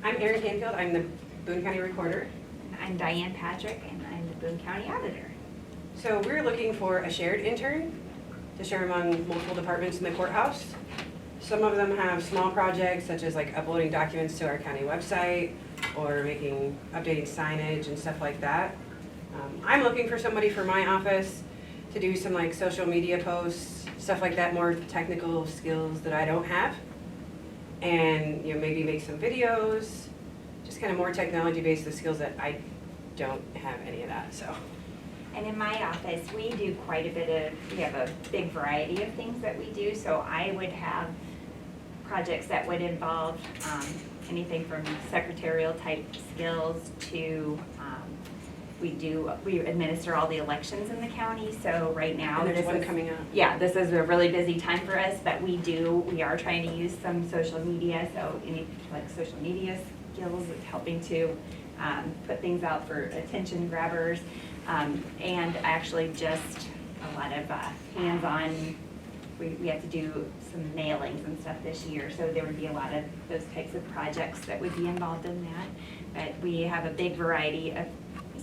I'm Erin Canfield. I'm the Boone County Recorder. I'm Diane Patrick, and I'm the Boone County Auditor. So we're looking for a shared intern to share among multiple departments in the courthouse. Some of them have small projects such as like uploading documents to our county website or updating signage and stuff like that. I'm looking for somebody for my office to do some like social media posts, stuff like that, more technical skills that I don't have. And maybe make some videos, just kind of more technology based, the skills that I don't have any of that, so. And in my office, we do quite a bit of, we have a big variety of things that we do, so I would have projects that would involve anything from secretarial type skills to, we administer all the elections in the county, so right now. And there's one coming up. Yeah, this is a really busy time for us, but we are trying to use some social media, so any like social media skills, helping to put things out for attention grabbers, and actually just a lot of hands-on. We have to do some mailings and stuff this year, so there would be a lot of those types of projects that would be involved in that. But we have a big variety of,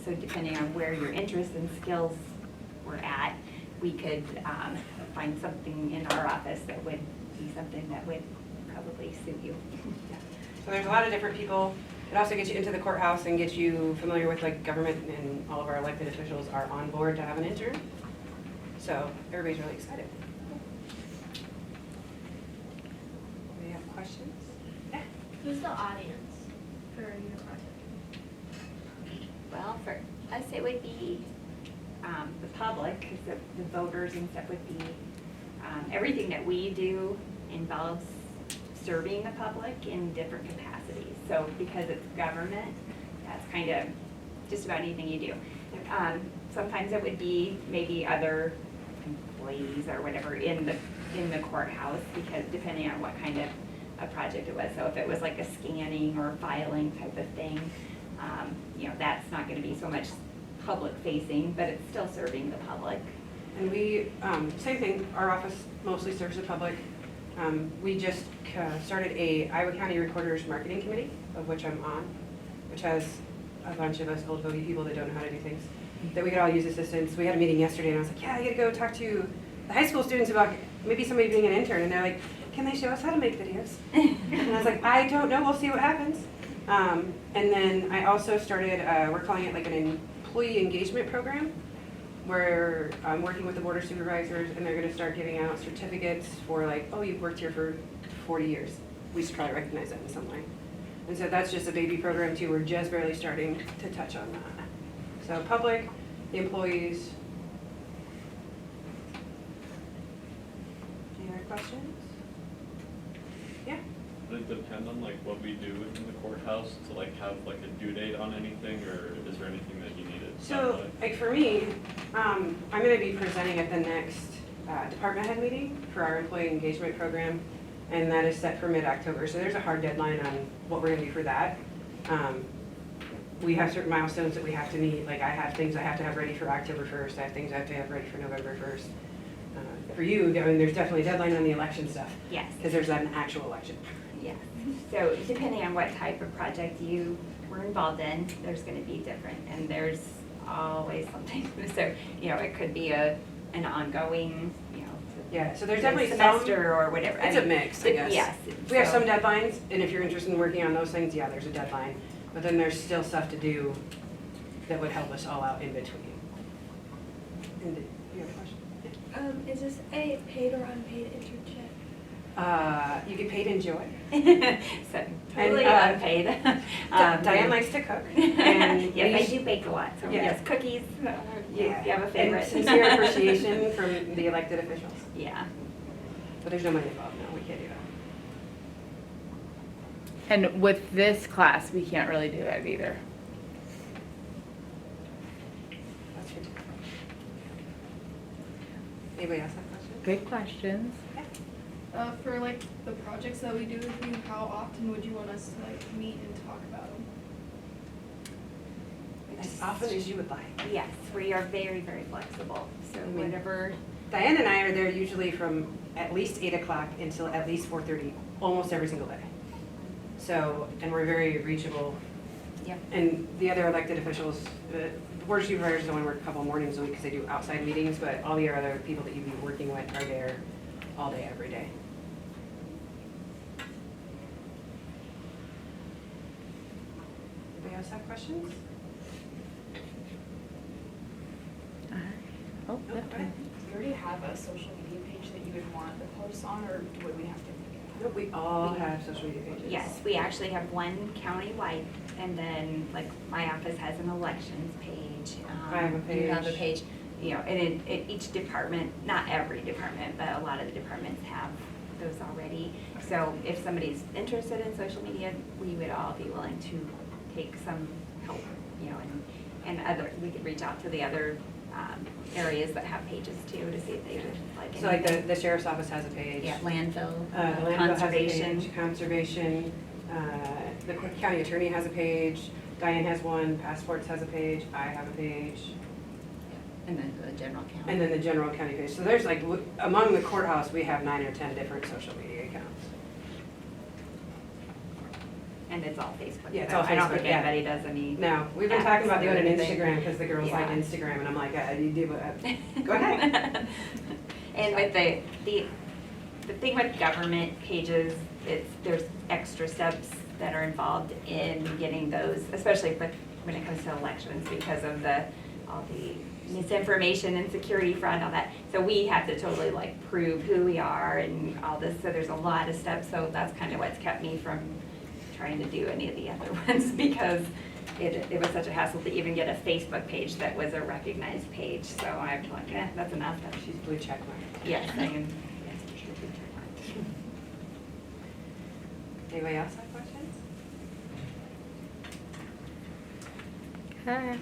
so depending on where your interests and skills were at, we could find something in our office that would be something that would probably suit you. Yeah. So there's a lot of different people. It also gets you into the courthouse and gets you familiar with like government, and all of our elected officials are on board to have an intern. So everybody's really excited. Do you have questions? Yeah. Who's the audience for your project? Well, for us, it would be the public, because the voters and stuff would be, everything that we do involves serving the public in different capacities. So because it's government, that's kind of just about anything you do. Sometimes it would be maybe other employees or whatever in the courthouse, because depending on what kind of a project it was. So if it was like a scanning or filing type of thing, that's not going to be so much public facing, but it's still serving the public. And we, same thing, our office mostly serves the public. We just started a Iowa County Recorders Marketing Committee, of which I'm on, which has a bunch of us old fogey people that don't know how to do things, that we could all use assistance. We had a meeting yesterday and I was like, yeah, I gotta go talk to the high school students about maybe somebody being an intern. And they're like, can they show us how to make videos? And I was like, I don't know, we'll see what happens. And then I also started, we're calling it like an employee engagement program, where I'm working with the board of supervisors, and they're going to start giving out certificates for like, oh, you've worked here for 40 years. We should probably recognize that in some way. And so that's just a baby program too. We're just barely starting to touch on that. So public, the employees. Any other questions? Yeah. Does it depend on like what we do within the courthouse to like have like a due date on anything, or is there anything that you need it done So, by? like for me, I'm going to be presenting at the next department head meeting for our employee engagement program, and that is set for mid-October. So there's a hard deadline on what we're going to do for that. We have certain milestones that we have to meet. Like I have things I have to have ready for October 1st. I have things I have to have ready for November 1st. For you, I mean, there's definitely a deadline on the election stuff. Yes. Because there's an actual election. Yes. So depending on what type of project you were involved in, there's going to be different, and there's always something. So it could be an ongoing, Yeah, so there's definitely semester or whatever. It's a mix, I guess. Yes. We have some deadlines, and if you're interested in working on those things, yeah, there's a deadline. But then there's still stuff to do that would help us all out in between. And you have a question? Is this a paid or unpaid internship? You get paid in joy. So totally And, unpaid. Diane likes to cook. And yes, I do bake a lot. So Yeah. yes, cookies. Yeah. If you have a favorite. And sincere appreciation from the elected officials. Yeah. But there's no money involved, no, we can't do that. And with this class, we can't really do that either. That's good. Anybody else have questions? Good questions. For like the projects that we do with you, how often would you want us to like meet and talk about them? As often as you would like. Yes, we are very, very flexible. So mean- whatever. Diane and I are there usually from at least 8 o'clock until at least 4:30, almost every single day. So, and we're very reachable. Yep. And the other elected officials, the board of supervisors only work a couple mornings a week because they do outside meetings, but all the other people that you'd be working with are there all day, every day. Anybody else have questions? Oh, No, yep. go ahead. Do you already have a social media page that you would want the posts on, or would we have to? No, we all have social media pages. Yes, we actually have one county-wide, and then, like, my office has an elections page. I have a You have a page. page, you know, and in each department, not every department, but a lot of the departments have those already. So if somebody's interested in social media, we would all be willing to take some help, you know, and other, we could reach out to the other areas that have pages too, to see if they would like So like anything. the sheriff's office has a page. Yeah, landfill, The landfill has a conservation. page, conservation, the county attorney has a page, Diane has one, passports has a page, I have a page, And then the general count. and then the general county page. So there's like, among the courthouse, we have 9 or 10 different social media accounts. And it's all Facebook. Yeah, it's so all I don't Facebook, think yeah. anybody does any. Now, we've been talking about doing an Absolutely. Instagram because the girls like Yeah. Instagram, and I'm like, you do, go ahead. And with the thing with government pages, there's extra steps that are involved in getting those, especially when it comes to elections, because of all the misinformation and security fraud and all that. So we have to totally like prove who we are and all this, so there's a lot of steps, so that's kind of what's kept me from trying to do any of the other ones, because it was such a hassle to even get a Facebook page that was a recognized page, so I'm like, that's enough. She's blue check mark. Yes, I am, yes, for sure, big check mark. Anybody else have questions? Okay.